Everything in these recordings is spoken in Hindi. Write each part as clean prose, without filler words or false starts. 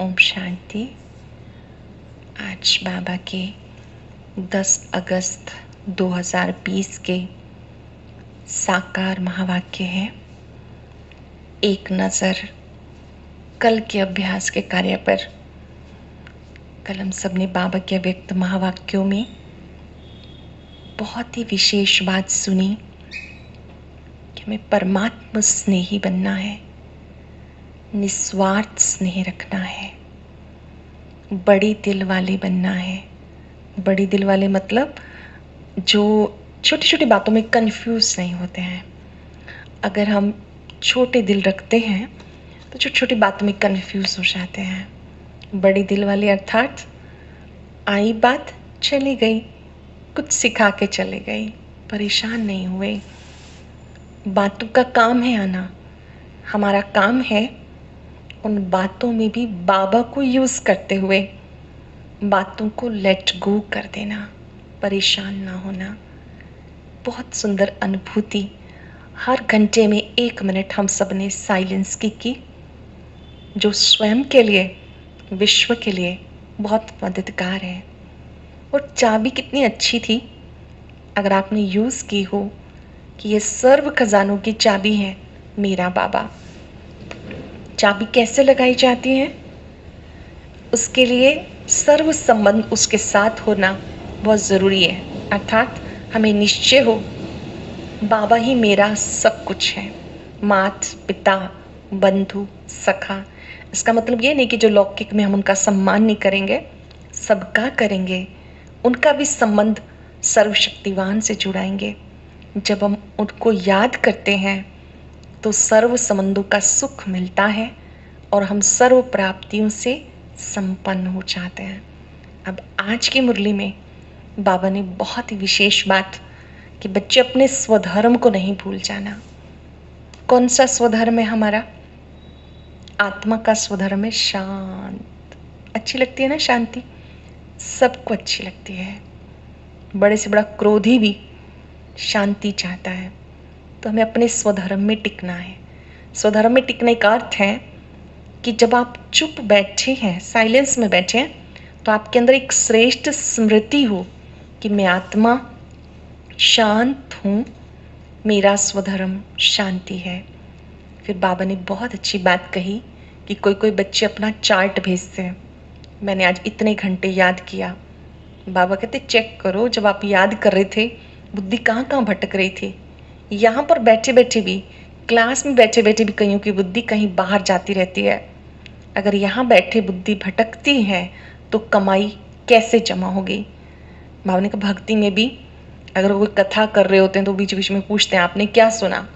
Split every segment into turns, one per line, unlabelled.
ओम शांति। आज बाबा के 10 अगस्त 2020 के साकार महावाक्य है। एक नज़र कल के अभ्यास के कार्य पर। कल हम सब ने बाबा के व्यक्त महावाक्यों में बहुत ही विशेष बात सुनी कि हमें परमात्मा स्नेही बनना है, निस्वार्थ स्नेह रखना है, बड़ी दिल वाले बनना है। बड़ी दिल वाले मतलब जो छोटी छोटी बातों में कंफ्यूज नहीं होते हैं। अगर हम छोटे दिल रखते हैं तो छोटी छोटी बातों में कंफ्यूज हो जाते हैं। बड़ी दिल वाले अर्थात आई बात चली गई, कुछ सिखा के चले गई, परेशान नहीं हुए। बातों का काम है आना, हमारा काम है उन बातों में भी बाबा को यूज करते हुए बातों को लेट गो कर देना, परेशान ना होना। बहुत सुंदर अनुभूति। हर घंटे में 1 मिनट हम सब ने साइलेंस की जो स्वयं के लिए, विश्व के लिए बहुत मददगार है। और चाबी कितनी अच्छी थी अगर आपने यूज़ की हो कि ये सर्व खजानों की चाबी है मेरा बाबा। चाबी कैसे लगाई जाती है? उसके लिए सर्व संबंध उसके साथ होना बहुत ज़रूरी है। अर्थात हमें निश्चय हो बाबा ही मेरा सब कुछ है, मात पिता बंधु सखा। इसका मतलब ये नहीं कि जो लौकिक में हम उनका सम्मान नहीं करेंगे, सबका करेंगे, उनका भी संबंध सर्वशक्तिवान से जुड़ाएंगे। जब हम उनको याद करते हैं तो सर्व संबंधों का सुख मिलता है और हम सर्व प्राप्तियों से संपन्न हो जाते हैं। अब आज की मुरली में बाबा ने बहुत ही विशेष बात कि बच्चे अपने स्वधर्म को नहीं भूल जाना। कौन सा स्वधर्म है हमारा? आत्मा का स्वधर्म है शांत। अच्छी लगती है ना शांति? सबको अच्छी लगती है। बड़े से बड़ा क्रोधी भी शांति चाहता है। तो हमें अपने स्वधर्म में टिकना है। स्वधर्म में टिकने का अर्थ है कि जब आप चुप बैठे हैं, साइलेंस में बैठे हैं, तो आपके अंदर एक श्रेष्ठ स्मृति हो कि मैं आत्मा शांत हूँ, मेरा स्वधर्म शांति है। फिर बाबा ने बहुत अच्छी बात कही कि कोई कोई बच्चे अपना चार्ट भेजते हैं, मैंने आज इतने घंटे याद किया। बाबा कहते चेक करो, जब आप याद कर रहे थे बुद्धि कहाँ कहाँ भटक रही थी। यहाँ पर बैठे बैठे भी, क्लास में बैठे बैठे भी कईयों की बुद्धि कहीं बाहर जाती रहती है। अगर यहाँ बैठे बुद्धि भटकती है तो कमाई कैसे जमा होगी? बाबा ने कहा भक्ति में भी अगर कोई कथा कर रहे होते हैं तो बीच बीच में पूछते हैं आपने क्या सुना।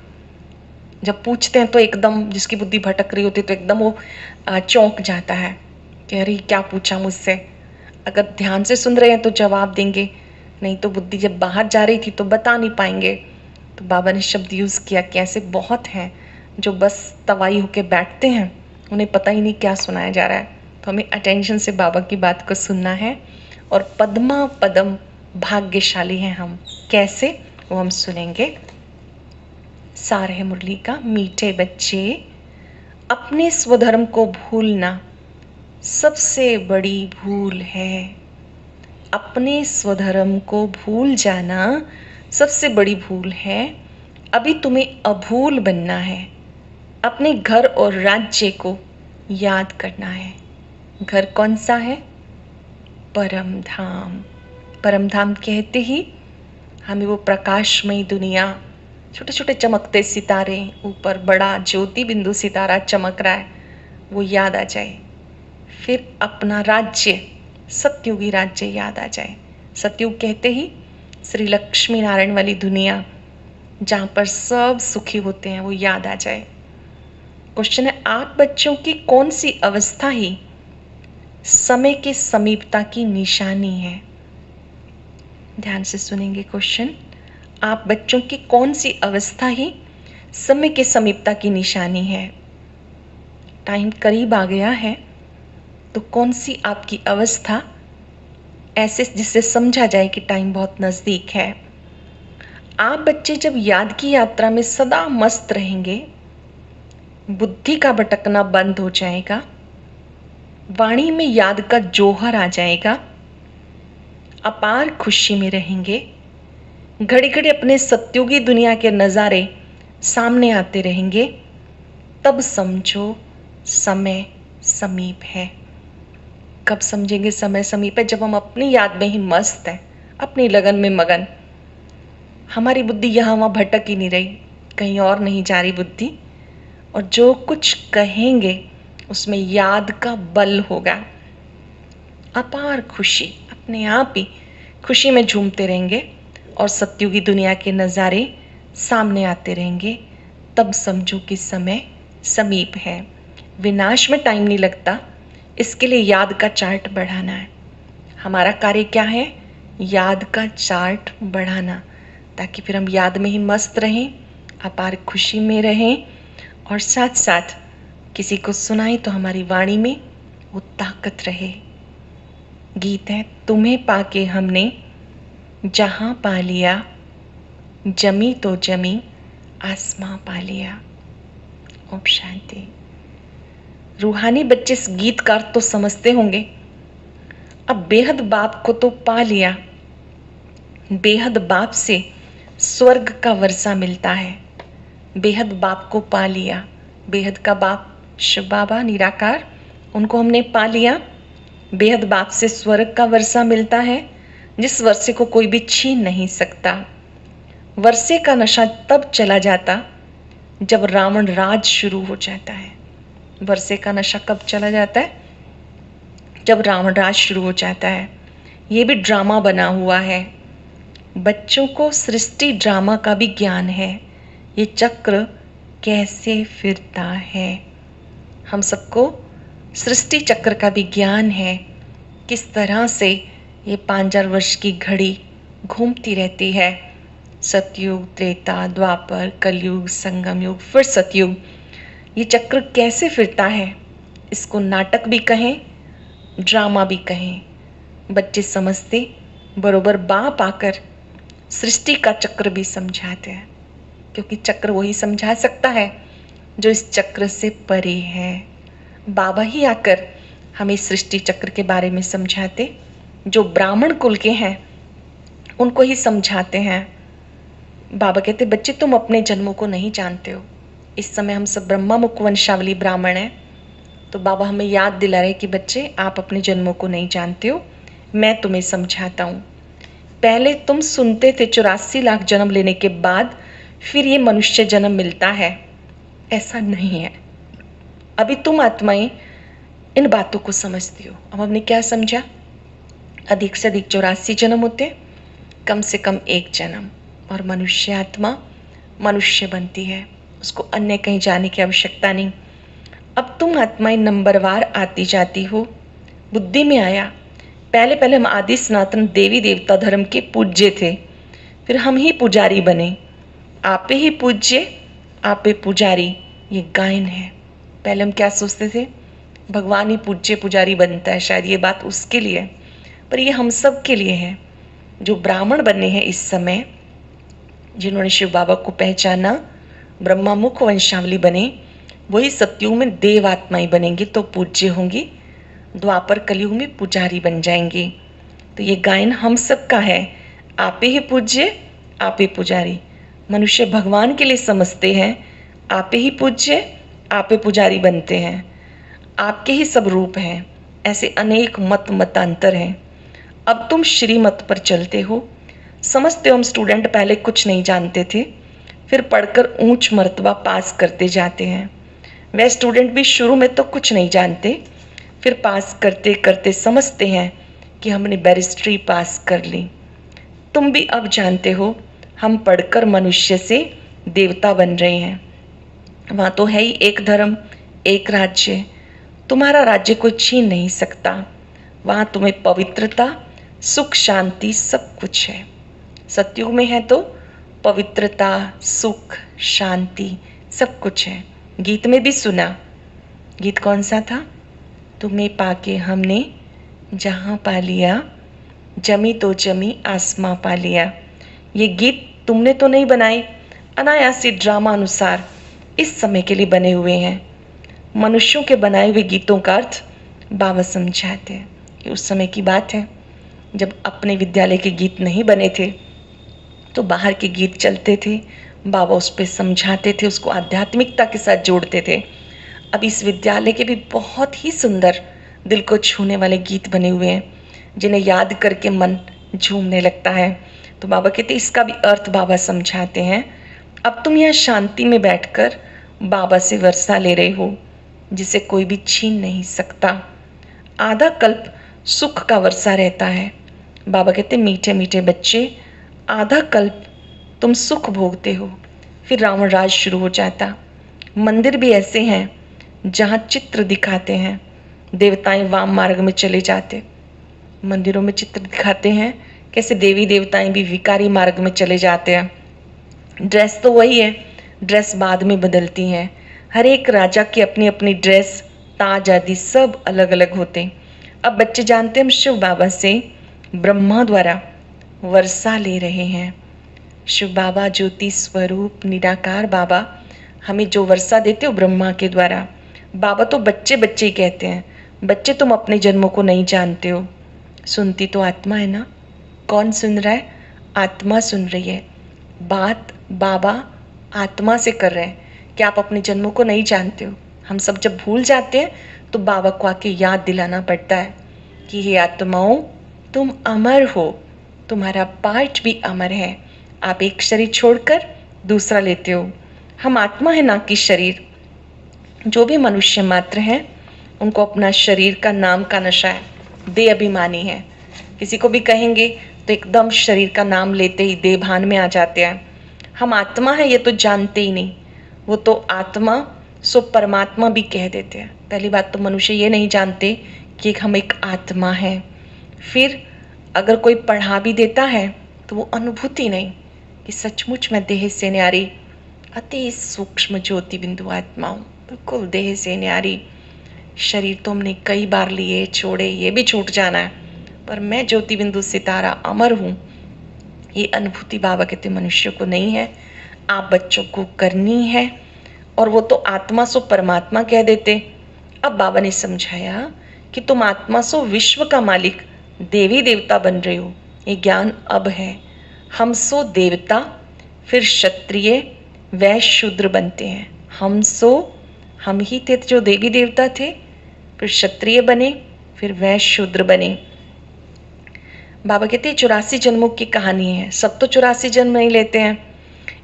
जब पूछते हैं तो एकदम जिसकी बुद्धि भटक रही होती है तो एकदम वो चौंक जाता है कि अरे क्या पूछा मुझसे। अगर ध्यान से सुन रहे हैं तो जवाब देंगे, नहीं तो बुद्धि जब बाहर जा रही थी तो बता नहीं पाएंगे। तो बाबा ने शब्द यूज़ किया कि ऐसे बहुत हैं जो बस तवाई होके बैठते हैं, उन्हें पता ही नहीं क्या सुनाया जा रहा है। तो हमें अटेंशन से बाबा की बात को सुनना है। और पद्मा पदम भाग्यशाली हैं हम। कैसे? वो हम सुनेंगे। सार है मुरली का। मीठे बच्चे, अपने स्वधर्म को भूलना सबसे बड़ी भूल है। अपने स्वधर्म को भूल जाना सबसे बड़ी भूल है। अभी तुम्हें अभूल बनना है। अपने घर और राज्य को याद करना है। घर कौन सा है? परम धाम। परम धाम कहते ही हमें वो प्रकाशमयी दुनिया, छोटे छोटे चमकते सितारे, ऊपर बड़ा ज्योति बिंदु सितारा चमक रहा है, वो याद आ जाए। फिर अपना राज्य, सतयुगी राज्य याद आ जाए। सतयुग कहते ही श्री लक्ष्मी नारायण वाली दुनिया जहाँ पर सब सुखी होते हैं वो याद आ जाए। क्वेश्चन है, आप बच्चों की कौन सी अवस्था ही समय के समीपता की निशानी है? ध्यान से सुनेंगे क्वेश्चन। आप बच्चों की कौन सी अवस्था ही समय के समीपता की निशानी है? टाइम करीब आ गया है तो कौन सी आपकी अवस्था ऐसे जिससे समझा जाए कि टाइम बहुत नज़दीक है? आप बच्चे जब याद की यात्रा में सदा मस्त रहेंगे, बुद्धि का भटकना बंद हो जाएगा, वाणी में याद का जौहर आ जाएगा। अपार खुशी में रहेंगे। घड़ी घड़ी अपने सत्युगी दुनिया के नज़ारे सामने आते रहेंगे। तब समझो समय समीप है। कब समझेंगे समय समीप है? जब हम अपनी याद में ही मस्त हैं, अपनी लगन में मगन। हमारी बुद्धि यहाँ वहाँ भटक ही नहीं रही, कहीं और नहीं जा रही बुद्धि। और जो कुछ कहेंगे उसमें याद का बल होगा। अपार खुशी, अपने आप ही खुशी में झूमते रहेंगे और सत्युगी दुनिया के नज़ारे सामने आते रहेंगे। तब समझो कि समय समीप है। विनाश में टाइम नहीं लगता, इसके लिए याद का चार्ट बढ़ाना है। हमारा कार्य क्या है? याद का चार्ट बढ़ाना, ताकि फिर हम याद में ही मस्त रहें, अपार खुशी में रहें और साथ साथ किसी को सुनाई तो हमारी वाणी में वो ताकत रहे। गीत है, तुम्हें पाके हमने जहां पा लिया, जमी तो जमी आसमां पा लिया। ओम शांति। रूहानी बच्चे इस गीत का अर्थ तो समझते होंगे। अब बेहद बाप को तो पा लिया, बेहद बाप से स्वर्ग का वर्षा मिलता है। बेहद बाप को पा लिया, बेहद का बाप शिव बाबा निराकार, उनको हमने पा लिया। बेहद बाप से स्वर्ग का वर्षा मिलता है, जिस वर्षे को कोई भी छीन नहीं सकता। वर्षे का नशा तब चला जाता जब रावण राज शुरू हो जाता है। वर्षे का नशा कब चला जाता है? जब रावण राज शुरू हो जाता है। ये भी ड्रामा बना हुआ है। बच्चों को सृष्टि ड्रामा का भी ज्ञान है। ये चक्र कैसे फिरता है, हम सबको सृष्टि चक्र का भी ज्ञान है। किस तरह से ये 5000 वर्ष की घड़ी घूमती रहती है। सतयुग, त्रेता, द्वापर, कलयुग, संगम युग, फिर सतयुग। ये चक्र कैसे फिरता है, इसको नाटक भी कहें, ड्रामा भी कहें। बच्चे समझते, बरोबर बाप आकर सृष्टि का चक्र भी समझाते हैं, क्योंकि चक्र वही समझा सकता है जो इस चक्र से परे है। बाबा ही आकर हमें सृष्टि चक्र के बारे में समझाते, जो ब्राह्मण कुल के हैं उनको ही समझाते हैं। बाबा कहते, बच्चे तुम अपने जन्मों को नहीं जानते हो। इस समय हम सब ब्रह्मा मुख वंशावली ब्राह्मण हैं, तो बाबा हमें याद दिला रहे कि बच्चे आप अपने जन्मों को नहीं जानते हो, मैं तुम्हें समझाता हूँ। पहले तुम सुनते थे 84 लाख जन्म लेने के बाद फिर ये मनुष्य जन्म मिलता है, ऐसा नहीं है। अभी तुम आत्माएं इन बातों को समझती हो। अब हमने क्या समझा? अधिक से अधिक 84 जन्म होते, कम से कम एक जन्म, और मनुष्य आत्मा मनुष्य बनती है, उसको अन्य कहीं जाने की आवश्यकता नहीं। अब तुम आत्माएं नंबरवार आती जाती हो। बुद्धि में आया, पहले पहले हम आदि सनातन देवी देवता धर्म के पूज्य थे, फिर हम ही पुजारी बने। आपे ही पूज्य, आपे पुजारी, ये गायन है। पहले हम क्या सोचते थे? भगवान ही पूज्य पुजारी बनता है, शायद ये बात उसके लिए, पर ये हम सब के लिए है। जो ब्राह्मण बने हैं इस समय, जिन्होंने शिव बाबा को पहचाना, ब्रह्मा मुख वंशावली बने, वही सतयुग में देव आत्माएं बनेंगी तो पूज्य होंगी, द्वापर कलयुग में पुजारी बन जाएंगी। तो ये गायन हम सब का है। आपे ही पूज्य, आपे पुजारी। मनुष्य भगवान के लिए समझते हैं, आपे ही पूज्य, आपे पुजारी बनते हैं। आपके ही सब रूप हैं। ऐसे अनेक मतांतर हैं। अब तुम श्रीमत पर चलते हो। समझते हो हम स्टूडेंट पहले कुछ नहीं जानते थे, फिर पढ़कर ऊंच मर्तबा पास करते जाते हैं। वह स्टूडेंट भी शुरू में तो कुछ नहीं जानते, फिर पास करते करते समझते हैं कि हमने बैरिस्ट्री पास कर ली। तुम भी अब जानते हो, हम पढ़कर मनुष्य से देवता बन रहे हैं। वहाँ तो है ही एक धर्म, एक राज्य। तुम्हारा राज्य कोई छीन नहीं सकता। वहाँ तुम्हें पवित्रता, सुख, शांति सब कुछ है। सतयुग में है तो पवित्रता, सुख, शांति सब कुछ है। गीत में भी सुना, गीत कौन सा था? तुम्हें पाके हमने जहाँ पा लिया, जमी तो जमी आसमां पा लिया। ये गीत तुमने तो नहीं बनाए, अनायासी ड्रामा अनुसार इस समय के लिए बने हुए हैं। मनुष्यों के बनाए हुए गीतों का अर्थ बाबा समझाते हैं कि उस समय की बात है जब अपने विद्यालय के गीत नहीं बने थे तो बाहर के गीत चलते थे, बाबा उस पर समझाते थे, उसको आध्यात्मिकता के साथ जोड़ते थे। अब इस विद्यालय के भी बहुत ही सुंदर दिल को छूने वाले गीत बने हुए हैं जिन्हें याद करके मन झूमने लगता है। तो बाबा कहते इसका भी अर्थ बाबा समझाते हैं। अब तुम यहाँ शांति में बैठकर बाबा से वर्षा ले रहे हो जिसे कोई भी छीन नहीं सकता। आधा कल्प सुख का वर्षा रहता है। बाबा कहते मीठे मीठे बच्चे, आधा कल्प तुम सुख भोगते हो, फिर रावण राज शुरू हो जाता। मंदिर भी ऐसे हैं जहाँ चित्र दिखाते हैं, देवताएं वाम मार्ग में चले जाते। मंदिरों में चित्र दिखाते हैं कैसे देवी देवताएं भी विकारी मार्ग में चले जाते हैं। ड्रेस तो वही है, ड्रेस बाद में बदलती हैं। हर एक राजा की अपनी अपनी ड्रेस, ताज आदि सब अलग अलग होते। अब बच्चे जानते हैं हम शिव बाबा से ब्रह्मा द्वारा वर्षा ले रहे हैं। शिव बाबा ज्योति स्वरूप निराकार बाबा हमें जो वर्षा देते हो ब्रह्मा के द्वारा। बाबा तो बच्चे बच्चे ही कहते हैं, बच्चे तुम अपने जन्मों को नहीं जानते हो। सुनती तो आत्मा है ना। कौन सुन रहा है? आत्मा सुन रही है। बात बाबा आत्मा से कर रहे हैं कि आप अपने जन्मों को नहीं जानते हो। हम सब जब भूल जाते हैं तो बाबा को आके याद दिलाना पड़ता है कि हे आत्माओं, तुम अमर हो, तुम्हारा पार्ट भी अमर है। आप एक शरीर छोड़कर दूसरा लेते हो। हम आत्मा है ना कि शरीर। जो भी मनुष्य मात्र हैं उनको अपना शरीर का नाम का नशा है, दे अभिमानी है। किसी को भी कहेंगे तो एकदम शरीर का नाम लेते ही देह भान में आ जाते हैं। हम आत्मा है ये तो जानते ही नहीं। वो तो आत्मा सो परमात्मा भी कह देते हैं। पहली बात तो मनुष्य ये नहीं जानते कि हम एक आत्मा है। फिर अगर कोई पढ़ा भी देता है तो वो अनुभूति नहीं कि सचमुच में देह से न्यारी, अति सूक्ष्म ज्योति बिंदु आत्मा हूँ, बिल्कुल देह से न्यारी। शरीर तो हमने कई बार लिए, छोड़े, ये भी छूट जाना है, पर मैं ज्योति बिंदु सितारा अमर हूँ, ये अनुभूति बाबा कहते मनुष्य को नहीं है। आप बच्चों को करनी है। और वो तो आत्मा सो परमात्मा कह देते। अब बाबा ने समझाया कि तुम आत्मा सो विश्व का मालिक देवी देवता बन रहे हो, ये ज्ञान अब है। हम सो देवता, फिर क्षत्रिय, वैश्य, शूद्र बनते हैं। हम ही थे जो देवी देवता थे, फिर क्षत्रिय बने, फिर वैश्य शूद्र बने। बाबा कहते हैं 84 जन्मों की कहानी है। सब तो 84 जन्म नहीं लेते हैं।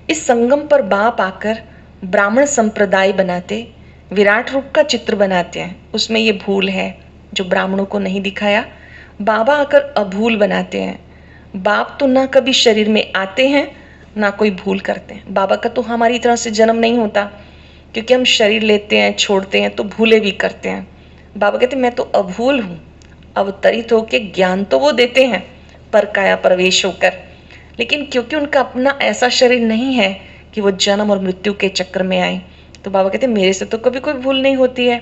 इस संगम पर बाप आकर ब्राह्मण संप्रदाय बनाते, विराट रूप का चित्र बनाते हैं। उसमें ये भूल है जो ब्राह्मणों को नहीं दिखाया। बाबा आकर अभूल बनाते हैं। बाप तो ना कभी शरीर में आते हैं ना कोई भूल करते हैं। बाबा का तो हमारी तरह से जन्म नहीं होता, क्योंकि हम शरीर लेते हैं, छोड़ते हैं तो भूले भी करते हैं। बाबा कहते मैं तो अभूल हूँ। अवतरित होके ज्ञान तो वो देते हैं पर काया प्रवेश होकर, लेकिन क्योंकि उनका अपना ऐसा शरीर नहीं है कि वो जन्म और मृत्यु के चक्कर में आए, तो बाबा कहते मेरे से तो कभी कोई भूल नहीं होती है।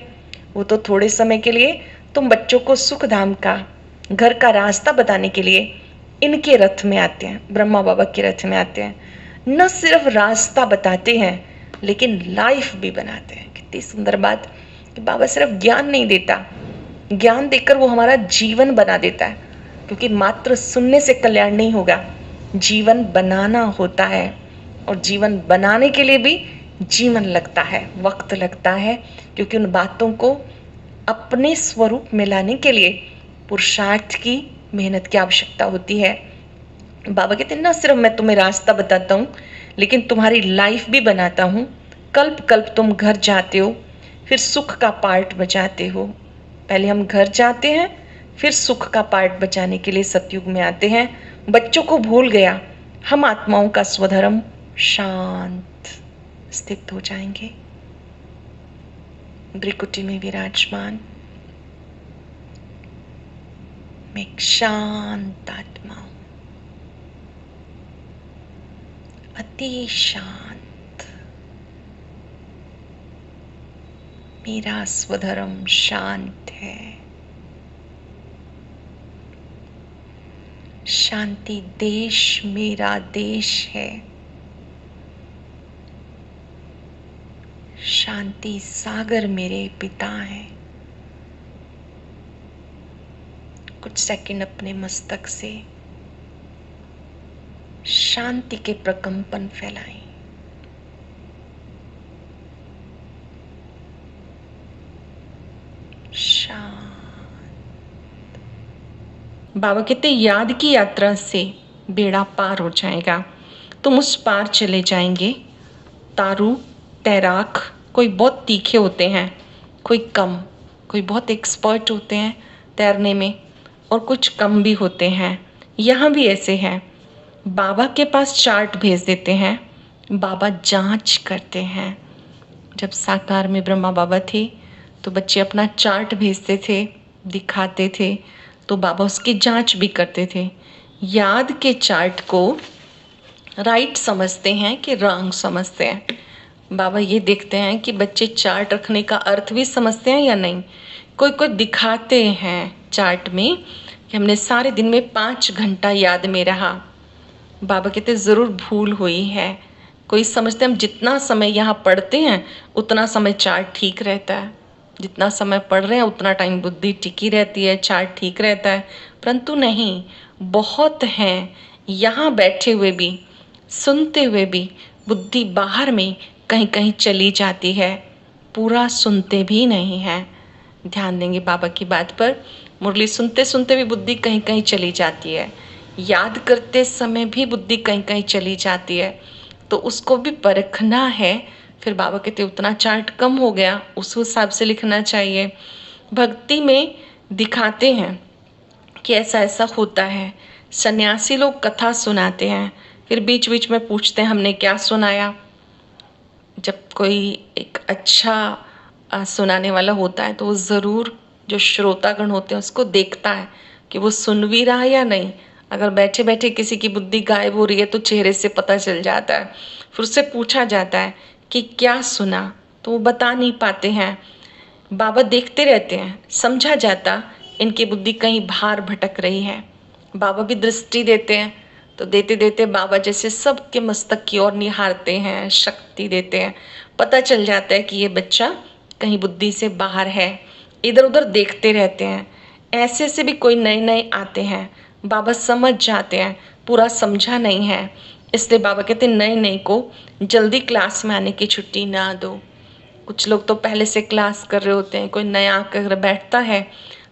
वो तो थोड़े समय के लिए तुम बच्चों को सुख धाम का, घर का रास्ता बताने के लिए इनके रथ में आते हैं, ब्रह्मा बाबा के रथ में आते हैं। न सिर्फ रास्ता बताते हैं लेकिन लाइफ भी बनाते हैं। कितनी सुंदर बात कि बाबा सिर्फ ज्ञान नहीं देता, ज्ञान देकर वो हमारा जीवन बना देता है। क्योंकि मात्र सुनने से कल्याण नहीं होगा, जीवन बनाना होता है। और जीवन बनाने के लिए भी जीवन लगता है, वक्त लगता है, क्योंकि उन बातों को अपने स्वरूप में लाने के लिए पुरुषार्थ की, मेहनत की आवश्यकता होती है। बाबा कहते हैं ना सिर्फ मैं तुम्हें रास्ता बताता हूँ लेकिन तुम्हारी लाइफ भी बनाता हूँ। कल्प कल्प तुम घर जाते हो, फिर सुख का पार्ट बजाते हो। पहले हम घर जाते हैं, फिर सुख का पार्ट बचाने के लिए सतयुग में आते हैं। बच्चों को भूल गया, हम आत्माओं का स्वधर्म शांत स्थित हो जाएंगे। भ्रिकुटी में विराजमान मैं एक शांत आत्मा हूं, अति शांत। मेरा स्वधर्म शांत है। शांति देश मेरा देश है। शांति सागर मेरे पिता हैं। कुछ सेकंड अपने मस्तक से शांति के प्रकंपन फैलाएं। बाबा कहते याद की यात्रा से बेड़ा पार हो जाएगा, तुम उस पार चले जाएंगे। तारू, तैराक कोई बहुत तीखे होते हैं, कोई कम, कोई बहुत एक्सपर्ट होते हैं तैरने में और कुछ कम भी होते हैं। यहाँ भी ऐसे हैं। बाबा के पास चार्ट भेज देते हैं, बाबा जांच करते हैं। जब साकार में ब्रह्मा बाबा थे तो बच्चे अपना चार्ट भेजते थे, दिखाते थे, तो बाबा उसकी जांच भी करते थे। याद के चार्ट को राइट समझते हैं कि रॉन्ग समझते हैं। बाबा ये देखते हैं कि बच्चे चार्ट रखने का अर्थ भी समझते हैं या नहीं। कोई कोई दिखाते हैं चार्ट में कि हमने सारे दिन में 5 घंटा याद में रहा। बाबा कहते ज़रूर भूल हुई है। कोई समझते हम जितना समय यहाँ पढ़ते हैं उतना समय चार्ट ठीक रहता है, जितना समय पढ़ रहे हैं उतना टाइम बुद्धि टिकी रहती है, चार्ट ठीक रहता है। परंतु नहीं, बहुत हैं यहाँ बैठे हुए भी, सुनते हुए भी बुद्धि बाहर में कहीं कहीं चली जाती है, पूरा सुनते भी नहीं हैं। ध्यान देंगे बाबा की बात पर। मुरली सुनते सुनते भी बुद्धि कहीं कहीं चली जाती है, याद करते समय भी बुद्धि कहीं कहीं चली जाती है, तो उसको भी परखना है। फिर बाबा कहते उतना चार्ट कम हो गया, उस हिसाब से लिखना चाहिए। भक्ति में दिखाते हैं कि ऐसा ऐसा होता है। सन्यासी लोग कथा सुनाते हैं, फिर बीच बीच में पूछते हैं हमने क्या सुनाया। जब कोई एक अच्छा सुनाने वाला होता है तो वो ज़रूर जो श्रोतागण होते हैं उसको देखता है कि वो सुन भी रहा है या नहीं। अगर बैठे बैठे किसी की बुद्धि गायब हो रही है तो चेहरे से पता चल जाता है। फिर उससे पूछा जाता है कि क्या सुना, तो वो बता नहीं पाते हैं। बाबा देखते रहते हैं, समझा जाता इनकी बुद्धि कहीं बाहर भटक रही है। बाबा भी दृष्टि देते हैं, तो देते देते बाबा जैसे सबके मस्तक की ओर निहारते हैं, शक्ति देते हैं। पता चल जाता है कि ये बच्चा कहीं बुद्धि से बाहर है। इधर उधर देखते रहते हैं। ऐसे से भी कोई नए नए आते हैं, बाबा समझ जाते हैं, पूरा समझा नहीं है, इसलिए बाबा कहते हैं नए नए को जल्दी क्लास में आने की छुट्टी ना दो। कुछ लोग तो पहले से क्लास कर रहे होते हैं, कोई नया आकर बैठता है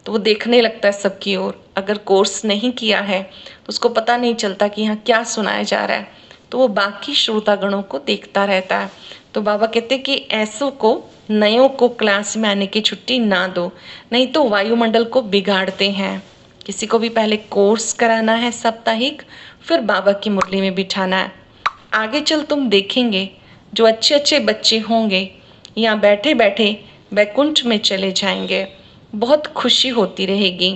तो वो देखने लगता है सबकी ओर। अगर कोर्स नहीं किया है तो उसको पता नहीं चलता कि यहाँ क्या सुनाया जा रहा है, तो वो बाकी श्रोतागणों को देखता रहता है। तो बाबा कहते हैं कि ऐसों को, नयों को क्लास में आने की छुट्टी ना दो, नहीं तो वायुमंडल को बिगाड़ते हैं। किसी को भी पहले कोर्स कराना है साप्ताहिक, फिर बाबा की मुरली में बिठाना है। आगे चल तुम देखेंगे जो अच्छे अच्छे बच्चे होंगे यहाँ बैठे बैठे बैकुंठ में चले जाएंगे, बहुत खुशी होती रहेगी।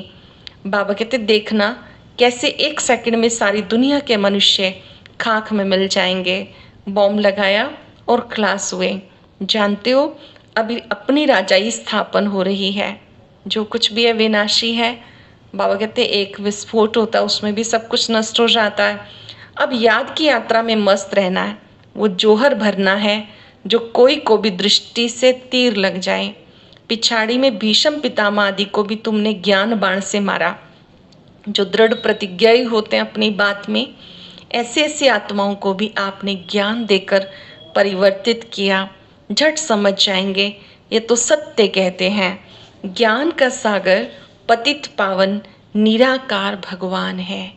बाबा कहते देखना कैसे 1 सेकंड में सारी दुनिया के मनुष्य खाक में मिल जाएंगे। बॉम्ब लगाया और क्लास हुए। जानते हो अभी अपनी राजाई स्थापन हो रही है, जो कुछ भी है विनाशी है। बाबा कहते एक विस्फोट होता है उसमें भी सब कुछ नष्ट हो जाता है। अब याद की यात्रा में मस्त रहना है, वो जोहर भरना है जो कोई को भी दृष्टि से तीर लग जाए। पिछाड़ी में भीष्म पितामह आदि को भी तुमने ज्ञान बाण से मारा। जो दृढ़ प्रतिज्ञाई होते हैं अपनी बात में, ऐसे ऐसे आत्माओं को भी आपने ज्ञान देकर परिवर्तित किया। झट समझ जाएंगे ये तो सत्य कहते हैं। ज्ञान का सागर पतित पावन निराकार भगवान है।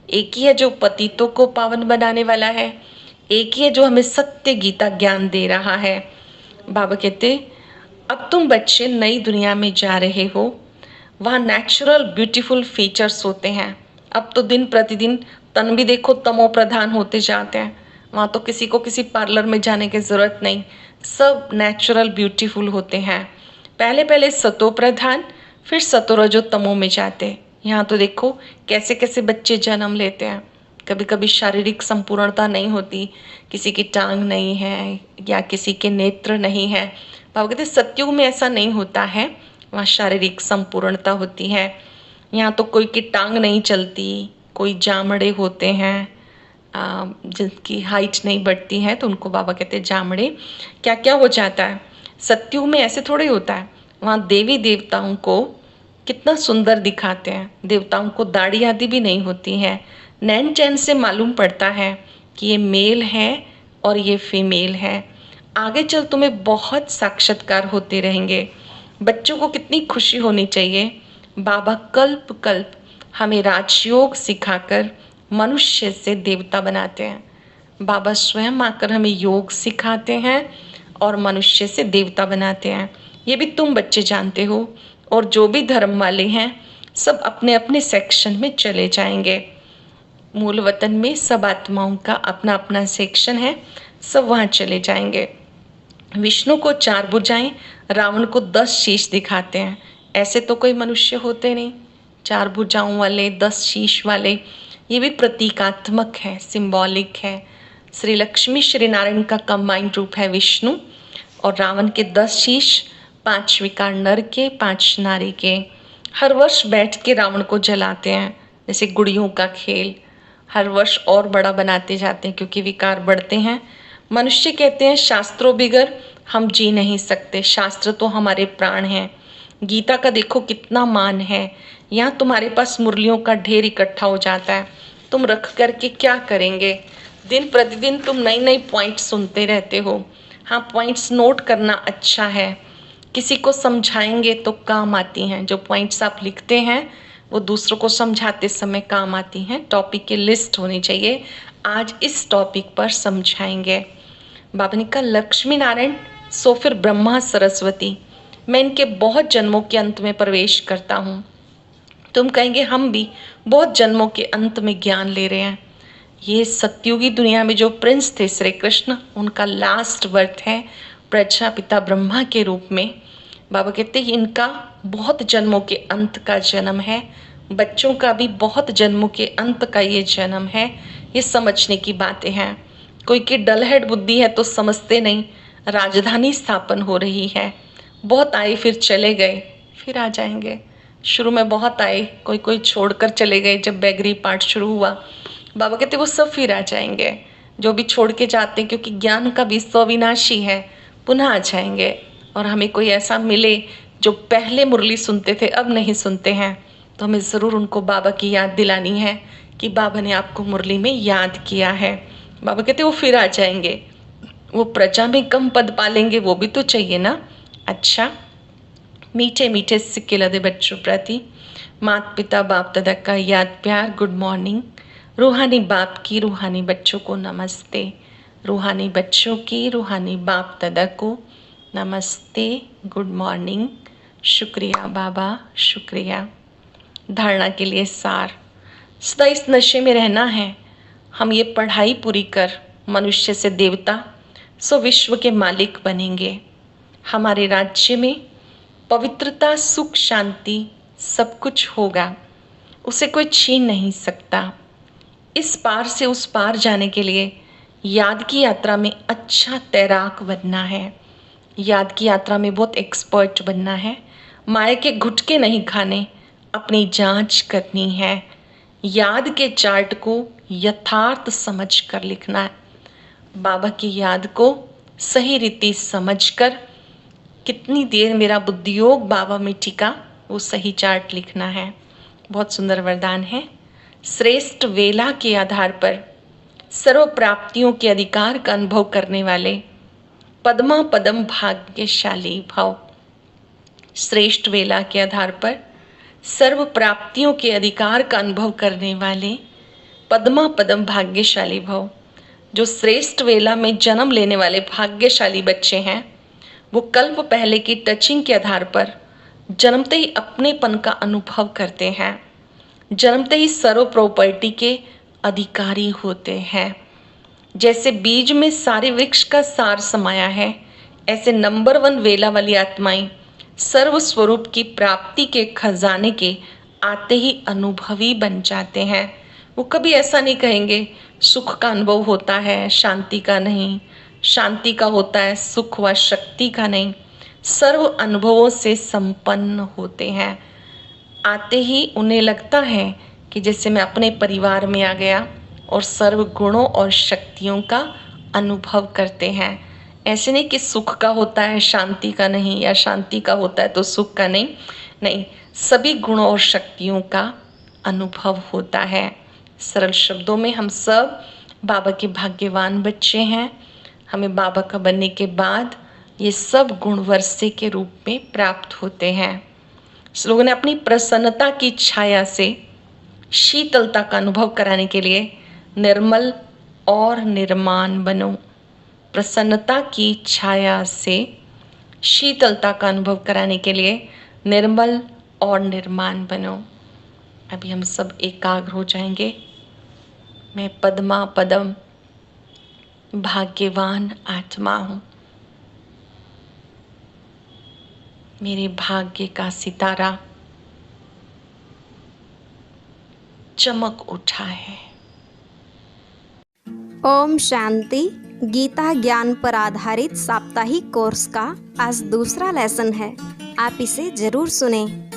एक ही है जो पतितों को पावन बनाने वाला है, एक ही है जो हमें सत्य गीता ज्ञान दे रहा है। बाबा कहते अब तुम बच्चे नई दुनिया में जा रहे हो, वहाँ नेचुरल ब्यूटीफुल फीचर्स होते हैं। अब तो दिन प्रतिदिन तन भी देखो तमो प्रधान होते जाते हैं। वहाँ तो किसी को किसी पार्लर में जाने की ज़रूरत नहीं, सब नेचुरल ब्यूटीफुल होते हैं। पहले पहले सतो प्रधान, फिर सतोरजो तमो में जाते। यहाँ तो देखो कैसे कैसे बच्चे जन्म लेते हैं। कभी कभी शारीरिक संपूर्णता नहीं होती, किसी की टांग नहीं है या किसी के नेत्र नहीं है। बाबा कहते सतयुग में ऐसा नहीं होता है, वहाँ शारीरिक संपूर्णता होती है। यहाँ तो कोई की टांग नहीं चलती, कोई जामड़े होते हैं, जिनकी हाइट नहीं बढ़ती है तो उनको बाबा कहते हैं जामड़े। क्या क्या हो जाता है। सतयुग में ऐसे थोड़े होता है, वहाँ देवी देवताओं को कितना सुंदर दिखाते हैं। देवताओं को दाढ़ी आदि भी नहीं होती है। नैन चैन से मालूम पड़ता है कि ये मेल है और ये फीमेल है। आगे चल तुम्हें बहुत साक्षात्कार होते रहेंगे। बच्चों को कितनी खुशी होनी चाहिए। बाबा कल्प कल्प हमें राजयोग सिखाकर मनुष्य से देवता बनाते हैं। बाबा स्वयं आकर हमें योग सिखाते हैं और मनुष्य से देवता बनाते हैं। ये भी तुम बच्चे जानते हो। और जो भी धर्म वाले हैं सब अपने अपने सेक्शन में चले जाएंगे। मूल वतन में सब आत्माओं का अपना अपना सेक्शन है, सब वहाँ चले जाएंगे। विष्णु को 4 भुजाएं, रावण को 10 शीश दिखाते हैं। ऐसे तो कोई मनुष्य होते नहीं 4 भुजाओं वाले, 10 शीश वाले। ये भी प्रतीकात्मक है, सिंबॉलिक है। श्री लक्ष्मी श्री नारायण का कंबाइंड रूप है विष्णु। और रावण के 10 शीश, 5 विकार नर के, 5 नारी के। हर वर्ष बैठ के रावण को जलाते हैं, जैसे गुड़ियों का खेल। हर वर्ष और बड़ा बनाते जाते हैं क्योंकि विकार बढ़ते हैं। मनुष्य कहते हैं शास्त्रों बिगर हम जी नहीं सकते। शास्त्र तो हमारे प्राण हैं। गीता का देखो कितना मान है। यहाँ तुम्हारे पास मुरलियों का ढेर इकट्ठा हो जाता है, तुम रख करके क्या करेंगे। दिन प्रतिदिन तुम नई नई पॉइंट्स सुनते रहते हो। हाँ, पॉइंट्स नोट करना अच्छा है, किसी को समझाएंगे तो काम आती हैं। जो पॉइंट्स आप लिखते हैं वो दूसरों को समझाते समय काम आती हैं। टॉपिक की लिस्ट होनी चाहिए, आज इस टॉपिक पर समझाएंगे। बाबा ने कहा लक्ष्मी नारायण सो फिर ब्रह्मा सरस्वती, मैं इनके बहुत जन्मों के अंत में प्रवेश करता हूँ। तुम कहेंगे हम भी बहुत जन्मों के अंत में ज्ञान ले रहे हैं। ये सत्युगी दुनिया में जो प्रिंस थे श्री कृष्ण, उनका लास्ट बर्थ है प्रजापिता ब्रह्मा के रूप में। बाबा कहते हैं इनका बहुत जन्मों के अंत का जन्म है। बच्चों का भी बहुत जन्मों के अंत का ये जन्म है। ये समझने की बातें हैं। कोई की डलहेड बुद्धि है तो समझते नहीं। राजधानी स्थापन हो रही है। बहुत आए फिर चले गए, फिर आ जाएंगे। शुरू में बहुत आए, कोई कोई छोड़कर चले गए। जब बैगरी पाठ शुरू हुआ, बाबा कहते वो सब फिर आ जाएंगे जो भी छोड़ के जाते हैं, क्योंकि ज्ञान का भी अविनाशी है, पुनः आ जाएंगे। और हमें कोई ऐसा मिले जो पहले मुरली सुनते थे अब नहीं सुनते हैं, तो हमें ज़रूर उनको बाबा की याद दिलानी है कि बाबा ने आपको मुरली में याद किया है। बाबा कहते वो फिर आ जाएंगे। वो प्रजा में कम पद पालेंगे, वो भी तो चाहिए ना। अच्छा, मीठे मीठे सिक्के लदे बच्चों प्रति माता पिता बाप दादा का याद प्यार गुड मॉर्निंग। रूहानी बाप की रूहानी बच्चों को नमस्ते। रूहानी बच्चों की रूहानी बाप दादा को नमस्ते, गुड मॉर्निंग। शुक्रिया बाबा, शुक्रिया। धारणा के लिए सार, सदा इस नशे में रहना है। हम ये पढ़ाई पूरी कर मनुष्य से देवता सो विश्व के मालिक बनेंगे। हमारे राज्य में पवित्रता, सुख, शांति सब कुछ होगा, उसे कोई छीन नहीं सकता। इस पार से उस पार जाने के लिए याद की यात्रा में अच्छा तैराक बनना है। याद की यात्रा में बहुत एक्सपर्ट बनना है। माया के घुटके नहीं खाने, अपनी जांच करनी है। याद के चार्ट को यथार्थ समझ कर लिखना है। बाबा की याद को सही रीति समझकर कितनी देर मेरा बुद्धियोग बाबा में टिका, वो सही चार्ट लिखना है। बहुत सुंदर वरदान है। श्रेष्ठ वेला के आधार पर सर्व प्राप्तियों के अधिकार का अनुभव करने वाले पद्मा पदम भाग्यशाली भव। श्रेष्ठ वेला के आधार पर सर्व प्राप्तियों के अधिकार का अनुभव करने वाले पद्मा पदम भाग्यशाली भव। जो श्रेष्ठ वेला में जन्म लेने वाले भाग्यशाली बच्चे हैं, वो कल्प पहले की टचिंग के आधार पर जन्मते ही अपनेपन का अनुभव करते हैं। जन्मते ही सर्व प्रॉपर्टी के अधिकारी होते हैं। जैसे बीज में सारे वृक्ष का सार समाया है, ऐसे नंबर 1 वेला वाली आत्माएं सर्व स्वरूप की प्राप्ति के खजाने के आते ही अनुभवी बन जाते हैं। वो कभी ऐसा नहीं कहेंगे सुख का अनुभव होता है शांति का नहीं, शांति का होता है सुख व शक्ति का नहीं। सर्व अनुभवों से संपन्न होते हैं। आते ही उन्हें लगता है कि जैसे मैं अपने परिवार में आ गया, और सर्व गुणों और शक्तियों का अनुभव करते हैं। ऐसे नहीं कि सुख का होता है शांति का नहीं, या शांति का होता है तो सुख का नहीं। नहीं, सभी गुणों और शक्तियों का अनुभव होता है। सरल शब्दों में हम सब बाबा के भाग्यवान बच्चे हैं। हमें बाबा का बनने के बाद ये सब गुण वर्षे के रूप में प्राप्त होते हैं। इस लोगों ने अपनी प्रसन्नता की छाया से शीतलता का अनुभव कराने के लिए निर्मल और निर्माण बनो। प्रसन्नता की छाया से शीतलता का अनुभव कराने के लिए निर्मल और निर्माण बनो। अभी हम सब एकाग्र हो जाएंगे। मैं पद्मा पदम भाग्यवान आत्मा हूँ। मेरे भाग्य का सितारा चमक उठा है।
ओम शांति। गीता ज्ञान पर आधारित साप्ताहिक कोर्स का आज दूसरा लेसन है। आप इसे जरूर सुनें।